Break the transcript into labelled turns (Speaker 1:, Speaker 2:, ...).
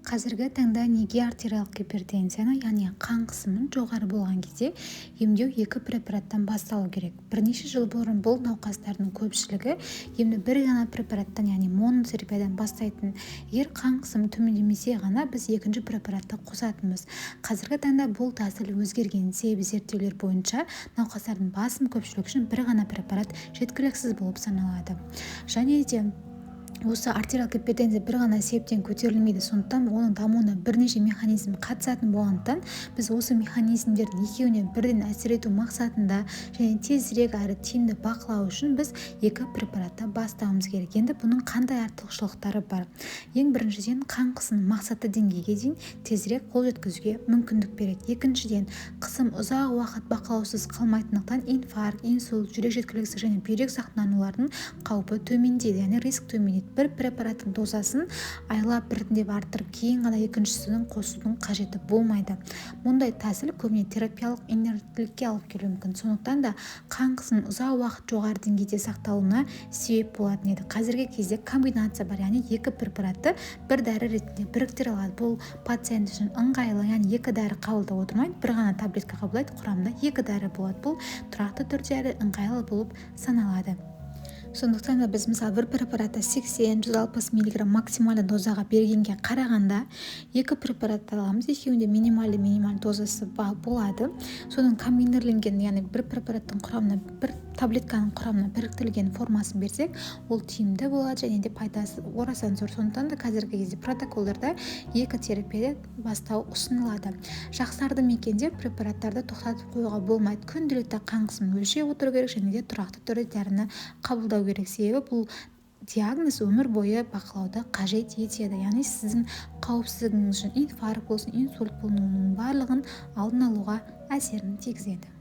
Speaker 1: Қазіргі таңда неге артериялық гипертензияны, яғни қан қысымын жоғары болған кезде емдеу екі препараттан басталу керек. Бірнеше жыл бұрын бұл науқастардың көпшілігі емді бір ғана препараттан, яғни монотерапиядан бастайтын. Егер қан қысымы төмендемесе ғана біз екінші препаратты қосатынбыз. Қазіргі таңда бұл тәсіл өзгерген, себебі зерттеулер бойынша науқастардың басым көпшілігі үшін бір ғана препарат жеткіліксіз болып саналады. Және де осы артериялық гипертензия бір ғана себептен көтерілмейді, сондықтан оның дамуына бірнеше механизм қатысатын болғандықтан біз осы механизмдердің екеуіне бірден әсер ету мақсатында және тезірек әрі тиімді бақылау үшін біз екі препаратты бастауымыз керек. Енді бұның қандай артықшылықтары бар? Ең біріншіден, қан қысымын мақсатты деңгейге дейін тезірек қол жеткізуге мүмкіндік береді. Екіншіден, қысым ұзақ уақыт бақылаусыз қалмайтындықтан инфаркт, инсульт, жүрек жеткіліксіздігі және бүйрек зақымданулардың қаупі төмендейді, яғни риск төмендейді. Бір препараттың дозасын айлап біртіндеп арттырып, кейін ғана екіншісінің қосудың қажеті болмайды. Мұндай тәсіл көбіне терапиялық инерттілікке алып келуі мүмкін. Сондықтан да қан қысымының ұзақ уақыт жоғары деңгейде сақталуына себеп болатын еді. Қазіргі кезде комбинация бар, яғни екі препаратты бір дәрі ретінде біріктіре алады. Бұл пациент үшін ыңғайлы, яғни екі дәрі қабылдап отырмайды, бір ғана таблетка қабылдайды, құрамында екі дәрі болады. Бұл тұрақты түрде әрі ыңғайлы болып саналады. Сондықтан да біз мысалы бір препаратты 80-160 мг максималды дозаға бергенге қарағанда екі препаратты аламыз. Екеуінде минималды дозасы болады. Соның комбинирленген, яғни бір препараттың құрамына, бір таблетканың құрамына біріктірілген формасын берсек, ол тиімді болады және де пайдасы орасан зор. Сондықтан да қазіргі кезде протоколдарда екі терапия бастау ұсынылады. Жақсарды мекенде препараттарды тоқтатып қоюға болмайды. Күнделікті қан қысымын өлшеп отыру керек және де тұрақты түрде дәріні қабылдау керек. Себебі бұл диагноз өмір бойы бақылауды қажет етеді. Яғни сіздің қауіпсіздігіңіз үшін инфаркт болсын, инсульт болсын, барлығын алдын алуға әсерін тигізеді.